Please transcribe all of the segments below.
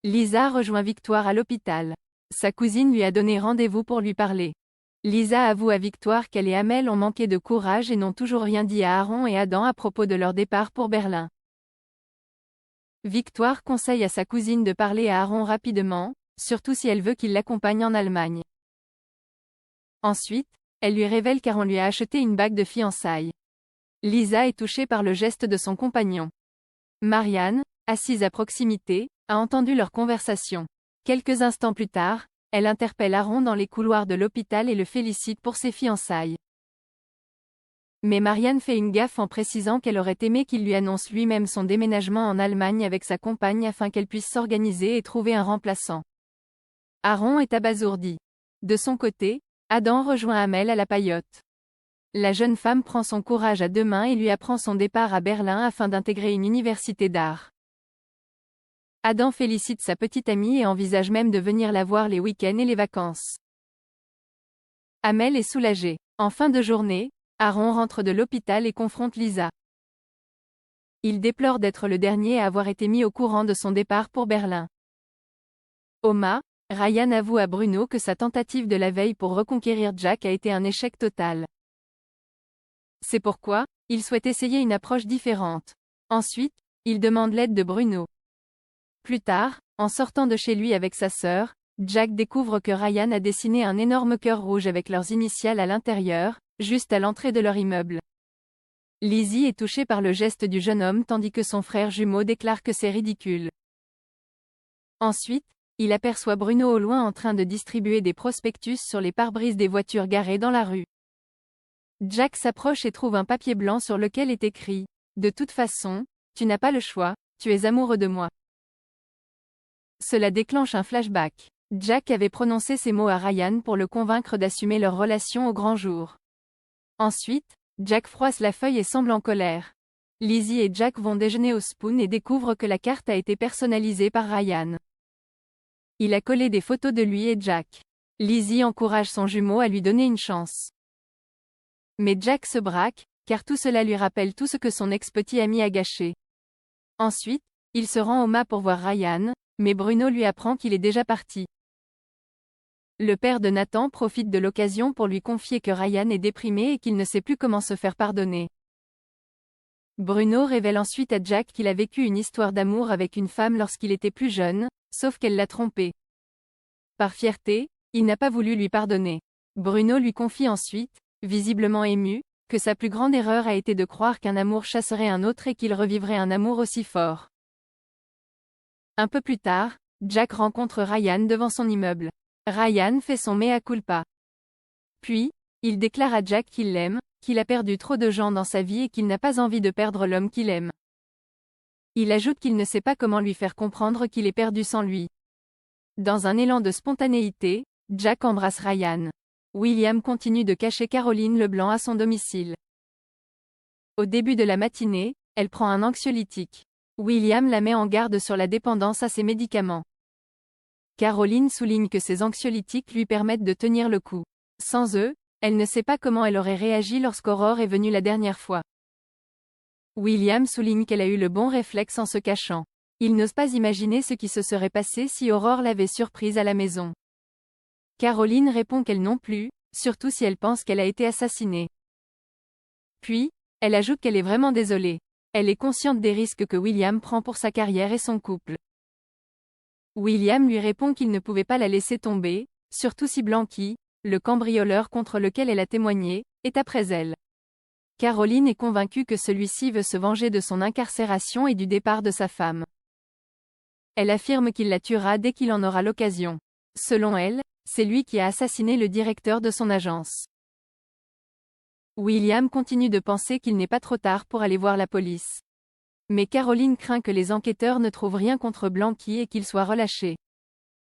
Lisa rejoint Victoire à l'hôpital. Sa cousine lui a donné rendez-vous pour lui parler. Lisa avoue à Victoire qu'elle et Amel ont manqué de courage et n'ont toujours rien dit à Aaron et Adam à propos de leur départ pour Berlin. Victoire conseille à sa cousine de parler à Aaron rapidement, surtout si elle veut qu'il l'accompagne en Allemagne. Ensuite, elle lui révèle qu'Aaron lui a acheté une bague de fiançailles. Lisa est touchée par le geste de son compagnon. Marianne, assise à proximité, a entendu leur conversation. Quelques instants plus tard, elle interpelle Aaron dans les couloirs de l'hôpital et le félicite pour ses fiançailles. Mais Marianne fait une gaffe en précisant qu'elle aurait aimé qu'il lui annonce lui-même son déménagement en Allemagne avec sa compagne afin qu'elle puisse s'organiser et trouver un remplaçant. Aaron est abasourdi. De son côté, Adam rejoint Amel à la paillote. La jeune femme prend son courage à deux mains et lui apprend son départ à Berlin afin d'intégrer une université d'art. Adam félicite sa petite amie et envisage même de venir la voir les week-ends et les vacances. Amel est soulagée. En fin de journée, Aaron rentre de l'hôpital et confronte Lisa. Il déplore d'être le dernier à avoir été mis au courant de son départ pour Berlin. Oma, Ryan avoue à Bruno que sa tentative de la veille pour reconquérir Jack a été un échec total. C'est pourquoi, il souhaite essayer une approche différente. Ensuite, il demande l'aide de Bruno. Plus tard, en sortant de chez lui avec sa sœur, Jack découvre que Ryan a dessiné un énorme cœur rouge avec leurs initiales à l'intérieur, juste à l'entrée de leur immeuble. Lizzie est touchée par le geste du jeune homme tandis que son frère jumeau déclare que c'est ridicule. Ensuite, il aperçoit Bruno au loin en train de distribuer des prospectus sur les pare-brises des voitures garées dans la rue. Jack s'approche et trouve un papier blanc sur lequel est écrit « De toute façon, tu n'as pas le choix, tu es amoureux de moi ». Cela déclenche un flashback. Jack avait prononcé ces mots à Ryan pour le convaincre d'assumer leur relation au grand jour. Ensuite, Jack froisse la feuille et semble en colère. Lizzie et Jack vont déjeuner au Spoon et découvrent que la carte a été personnalisée par Ryan. Il a collé des photos de lui et Jack. Lizzie encourage son jumeau à lui donner une chance. Mais Jack se braque, car tout cela lui rappelle tout ce que son ex-petit ami a gâché. Ensuite, il se rend au mât pour voir Ryan, mais Bruno lui apprend qu'il est déjà parti. Le père de Nathan profite de l'occasion pour lui confier que Ryan est déprimé et qu'il ne sait plus comment se faire pardonner. Bruno révèle ensuite à Jack qu'il a vécu une histoire d'amour avec une femme lorsqu'il était plus jeune, sauf qu'elle l'a trompé. Par fierté, il n'a pas voulu lui pardonner. Bruno lui confie ensuite, visiblement ému, que sa plus grande erreur a été de croire qu'un amour chasserait un autre et qu'il revivrait un amour aussi fort. Un peu plus tard, Jack rencontre Ryan devant son immeuble. Ryan fait son mea culpa. Puis, il déclare à Jack qu'il l'aime, qu'il a perdu trop de gens dans sa vie et qu'il n'a pas envie de perdre l'homme qu'il aime. Il ajoute qu'il ne sait pas comment lui faire comprendre qu'il est perdu sans lui. Dans un élan de spontanéité, Jack embrasse Ryan. William continue de cacher Caroline Leblanc à son domicile. Au début de la matinée, elle prend un anxiolytique. William la met en garde sur la dépendance à ses médicaments. Caroline souligne que ces anxiolytiques lui permettent de tenir le coup. Sans eux, elle ne sait pas comment elle aurait réagi lorsqu'Aurore est venue la dernière fois. William souligne qu'elle a eu le bon réflexe en se cachant. Il n'ose pas imaginer ce qui se serait passé si Aurore l'avait surprise à la maison. Caroline répond qu'elle non plus, surtout si elle pense qu'elle a été assassinée. Puis, elle ajoute qu'elle est vraiment désolée. Elle est consciente des risques que William prend pour sa carrière et son couple. William lui répond qu'il ne pouvait pas la laisser tomber, surtout si Blanqui, le cambrioleur contre lequel elle a témoigné, est après elle. Caroline est convaincue que celui-ci veut se venger de son incarcération et du départ de sa femme. Elle affirme qu'il la tuera dès qu'il en aura l'occasion. Selon elle, c'est lui qui a assassiné le directeur de son agence. William continue de penser qu'il n'est pas trop tard pour aller voir la police. Mais Caroline craint que les enquêteurs ne trouvent rien contre Blanqui et qu'il soit relâché.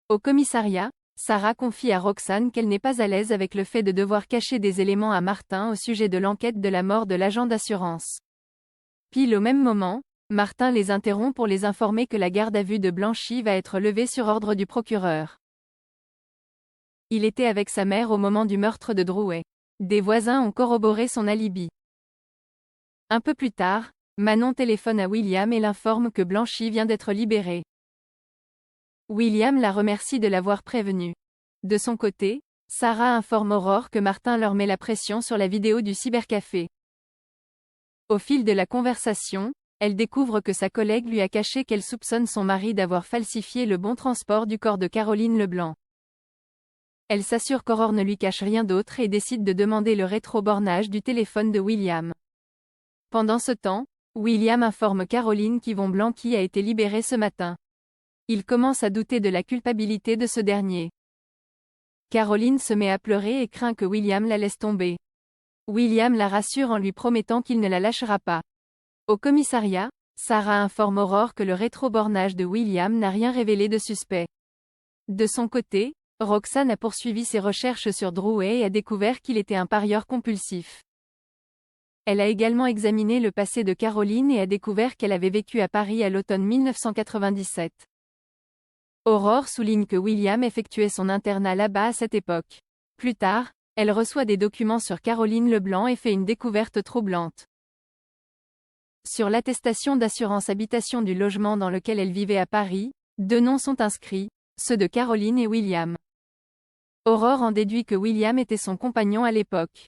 Au commissariat, Sarah confie à Roxane qu'elle n'est pas à l'aise avec le fait de devoir cacher des éléments à Martin au sujet de l'enquête de la mort de l'agent d'assurance. Pile au même moment, Martin les interrompt pour les informer que la garde à vue de Blanqui va être levée sur ordre du procureur. Il était avec sa mère au moment du meurtre de Drouet. Des voisins ont corroboré son alibi. Un peu plus tard, Manon téléphone à William et l'informe que Blanqui vient d'être libérée. William la remercie de l'avoir prévenue. De son côté, Sarah informe Aurore que Martin leur met la pression sur la vidéo du cybercafé. Au fil de la conversation, elle découvre que sa collègue lui a caché qu'elle soupçonne son mari d'avoir falsifié le bon transport du corps de Caroline Leblanc. Elle s'assure qu'Aurore ne lui cache rien d'autre et décide de demander le rétro-bornage du téléphone de William. Pendant ce temps, William informe Caroline qu'Yvon Blanqui a été libéré ce matin. Il commence à douter de la culpabilité de ce dernier. Caroline se met à pleurer et craint que William la laisse tomber. William la rassure en lui promettant qu'il ne la lâchera pas. Au commissariat, Sarah informe Aurore que le rétro-bornage de William n'a rien révélé de suspect. De son côté, Roxane a poursuivi ses recherches sur Drouet et a découvert qu'il était un parieur compulsif. Elle a également examiné le passé de Caroline et a découvert qu'elle avait vécu à Paris à l'automne 1997. Aurore souligne que William effectuait son internat là-bas à cette époque. Plus tard, elle reçoit des documents sur Caroline Leblanc et fait une découverte troublante. Sur l'attestation d'assurance habitation du logement dans lequel elle vivait à Paris, 2 noms sont inscrits, ceux de Caroline et William. Aurore en déduit que William était son compagnon à l'époque.